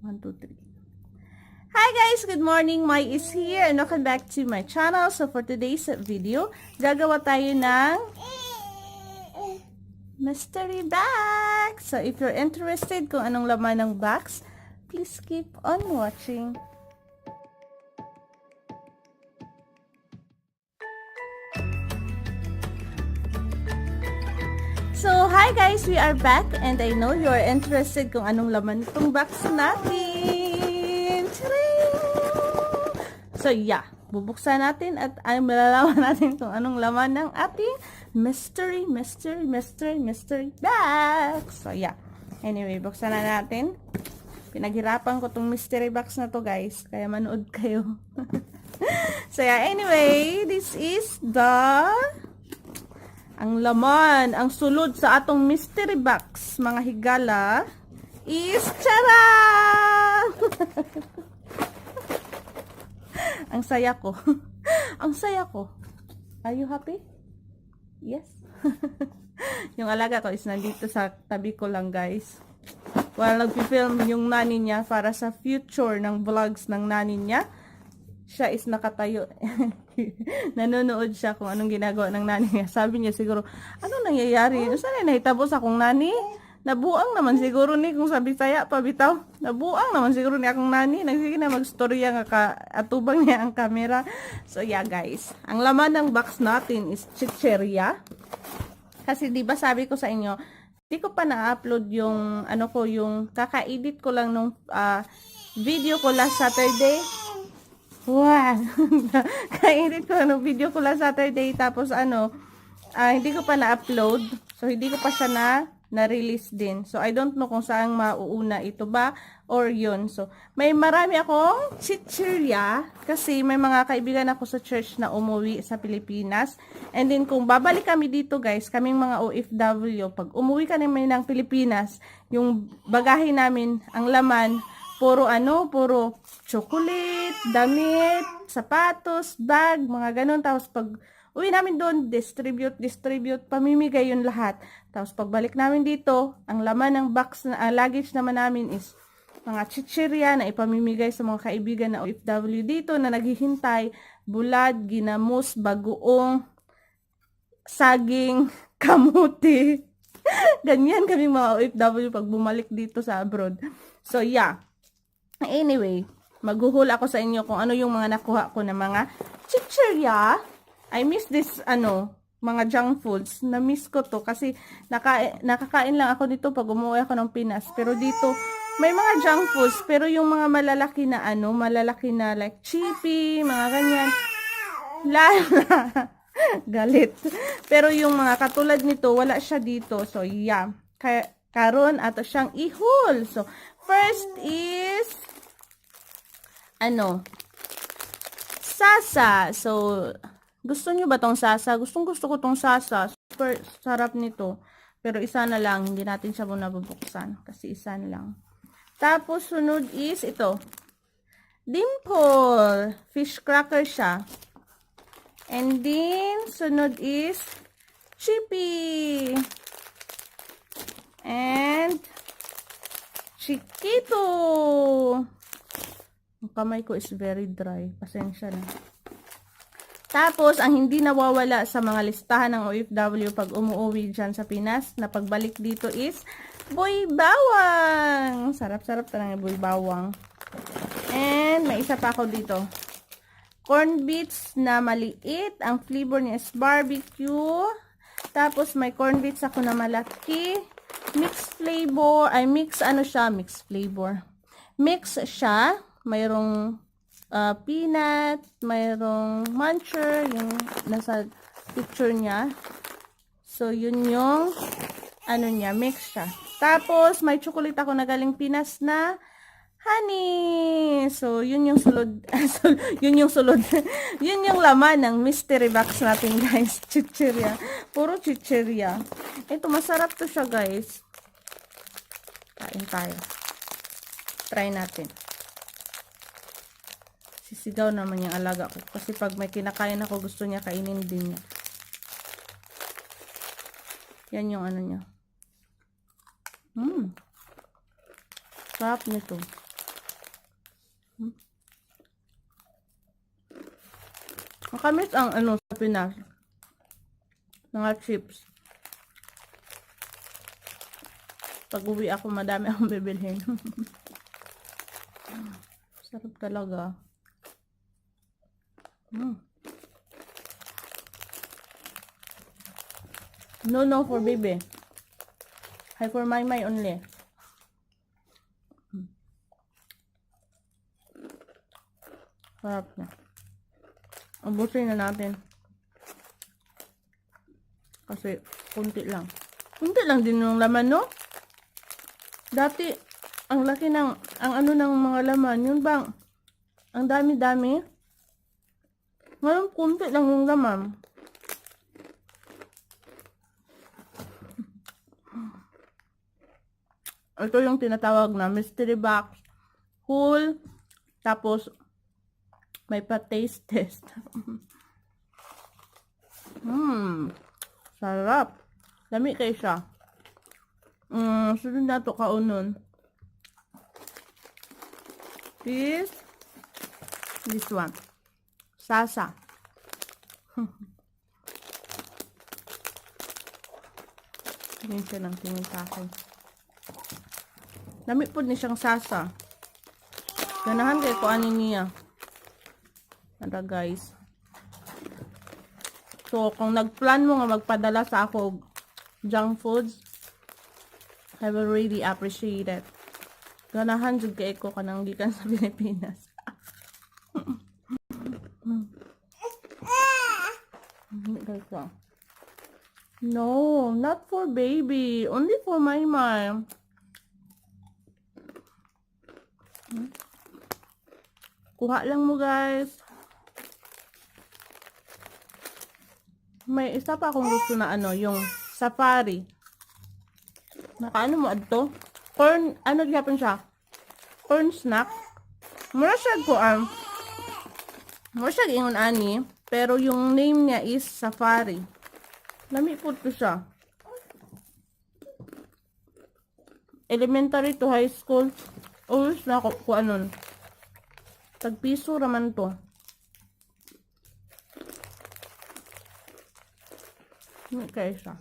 1, 2, 3. Hi guys! Good morning! Mai is here and welcome back to my channel. So for today's video, gagawa tayo ng mystery box. So if you're interested kung anong laman ng box, please keep on watching. So, hi guys! We are back and I know you are interested kung anong laman itong box natin. Charing! So, yeah. Bubuksan natin at ay malalaman natin kung anong laman ng ating mystery box. So, yeah. Anyway, buksan na natin. Pinaghirapan ko tong mystery box na to guys. Kaya manood kayo. So, yeah. Anyway, this is ang laman, ang sulod sa atong mystery box, mga higala, is charang! Ang saya ko. Ang saya ko. Are you happy? Yes. Yung alaga ko is nandito sa tabi ko lang, guys. While nag-film yung nani niya para sa future ng vlogs ng nani niya, siya is nakatayo. Nanonood siya kung anong ginagawa ng nani niya. Sabi niya siguro, anong nangyayari? Saan na nahitabo sa akong nani? Nabuang naman siguro ni kung sa Bisaya pa bitaw. Nabuang naman siguro ni akong nani. Nagsige na magstorya nga atubang niya ang camera. So yeah guys, ang laman ng box natin is chicheria. Kasi di ba sabi ko sa inyo, di ko pa na-upload yung ano ko, yung kaka-edit ko lang nung video ko last Saturday. Wow! Kainit ko video ko lang Saturday tapos hindi ko pa na-upload. So hindi ko pa siya na-release din. So I don't know kung saan mauuna ito ba or yun. So may marami akong chichirya kasi may mga kaibigan ako sa church na umuwi sa Pilipinas. And then kung babalik kami dito guys, kaming mga OFW, pag umuwi kami ng Pilipinas, yung bagahe namin, ang laman, puro chocolate, damit, sapatos, bag, mga ganun. Tapos pag uwi namin doon, distribute, pamimigay yun lahat. Tapos pagbalik namin dito, ang laman ng box, luggage naman namin is mga chichirya na ipamimigay sa mga kaibigan na OFW dito na naghihintay, bulad, ginamos, bagoong, saging, kamuti. Ganyan kami mga OFW pag bumalik dito sa abroad. So yeah. Anyway, maghuhul ako sa inyo kung ano yung mga nakuha ko na mga chichirya. I miss this, mga junk foods. Na-miss ko to kasi nakakain lang ako dito pag umuwi ako ng Pinas. Pero dito, may mga junk foods. Pero yung mga malalaki na like chippy, mga ganyan. Galit. Pero yung mga katulad nito, wala siya dito. So, yeah. Karon ato siyang ihul. So, first is sasa. So, gusto nyo ba tong sasa? Gusto ko tong sasa. Super sarap nito. Pero isa na lang. Hindi natin siya muna bubuksan. Kasi isa na lang. Tapos, sunod is ito. Dimple. Fish cracker siya. And then, sunod is chippy. And chiquito. Ang kamay ko is very dry. Pasensya na. Tapos, ang hindi nawawala sa mga listahan ng OFW pag umuwi dyan sa Pinas, na pagbalik dito is boy bawang. Sarap-sarap talaga boy bawang. And may isa pa ako dito. Corn beets na maliit. Ang flavor niya is barbecue. Tapos, may corn beets ako na malaki. Mixed flavor. Mixed flavor. Mix siya. Mayroong peanut, mayroong muncher, yung nasa picture niya. So, yun yung, mix siya. Tapos, may chocolate ako na galing Pinas na honey. So, yun yung sulod. Yun yung laman ng mystery box natin, guys. Chichirya. Puro chichirya. Ito, masarap to siya, guys. Kain tayo. Try natin. Sisigaw naman yung alaga ko. Kasi pag may kinakain ako, gusto niya kainin din niya. Yan yung niya. Sarap nito. Makamis ang ano sa Pinas. Mga chips. Pag uwi ako, madami akong bibilhin. Sarap talaga. No for baby. Hi for my only. Sarap na. Ubusin na natin. Kasi, kunti lang. Kunti lang din yung laman, no? Dati, ang laki ng, ang ano ng mga laman, yun bang, ang dami-dami. Ngayon, kunti lang yung laman. Ito yung tinatawag na mystery box. Whole. Tapos, may pa-taste test. Sarap. Dami kayo siya. Sunod na to kaunon. This one. Sasa. Tingin siya ng tingin sa akin. Dami po ni siyang sasa. Ganahan kayo ko ani niya. Ada guys. So, kung nagplan mo nga magpadala sa ako junk foods, I will really appreciate it. Ganahan jud kay ko kanang gikan sa Pilipinas. No, not for baby. Only for my mom. Kuha lang mo guys. May isa pa akong gusto na ano, yung safari. Nakaano mo adto? Corn, ano gyapon siya? Corn snack. Mura siya ko mura siya ingon ani, pero yung name niya is safari. Lami po to siya. Elementary to high school. Always na ako kung anon. Tagpiso raman to. Okay siya.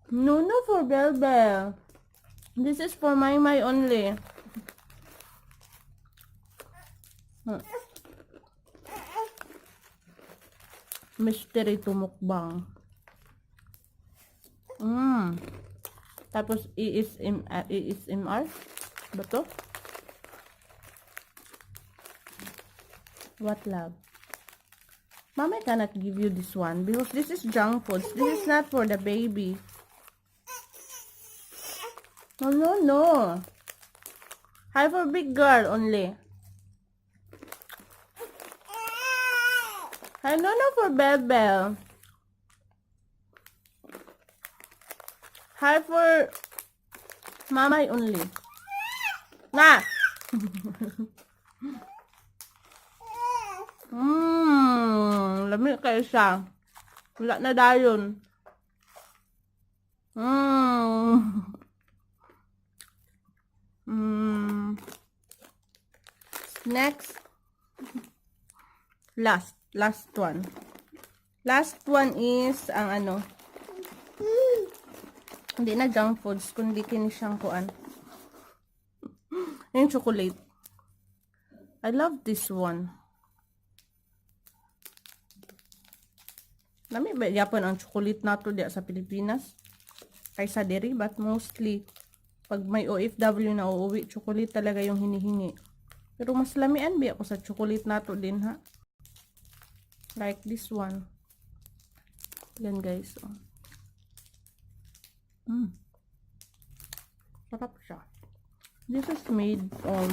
No for Bell Bell. This is for my only. Mystery to mukbang. Tapos ASMR. Ba to? What love? Mama cannot give you this one because this is junk food. This is not for the baby. No. Hi for big girl only. Hi no for Bebel. Hi for Mama only. Na. Lamig kayo siya. Wala na dayon. Next. Last one. Last one is ang ano. Hindi na junk foods, kundi kini siyang kuan. Yung chocolate. I love this one. Nami ba yapon ang chocolate nato diya sa Pilipinas? Kaysa diri, but mostly pag may OFW na uuwi, chocolate talaga yung hinihingi. Pero mas lamian ba ako sa chocolate nato din ha? Like this one. Yan guys. Oh. Sarap siya. This is made of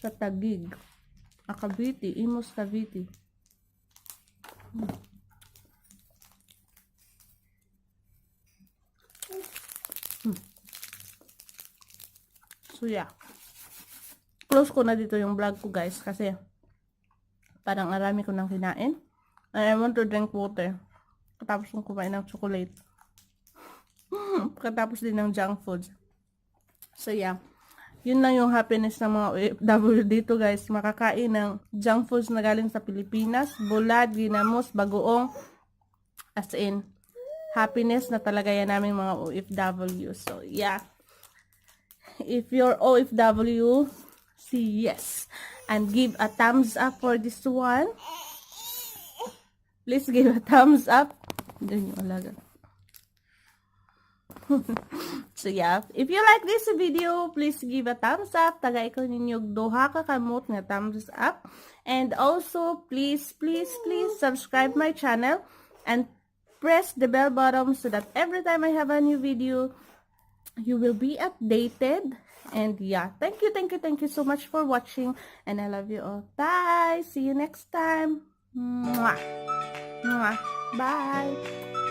sa Taguig, Cavite, Imus Cavite. So yeah, close ko na dito yung vlog ko guys kasi parang marami ko nang kinain. And I want to drink water. Katapos kong kumain ng chocolate. Katapos din ng junk food. So yeah. Yun lang yung happiness ng mga OFW dito guys. Makakain ng junk foods na galing sa Pilipinas. Bulad, ginamos, bagoong. As in, happiness na talaga yan namin mga OFW. So yeah. If you're OFW, say yes. And give a thumbs up for this one. Please give a thumbs up. Doon yung alaga. So yeah, if you like this video, please give a thumbs up. Tagay ko ninyo duha ka kamot nga thumbs up. And also, please subscribe my channel and press the bell button so that every time I have a new video, you will be updated. And yeah, thank you so much for watching. And I love you all. Bye! See you next time. Mwah! Mwah! Bye!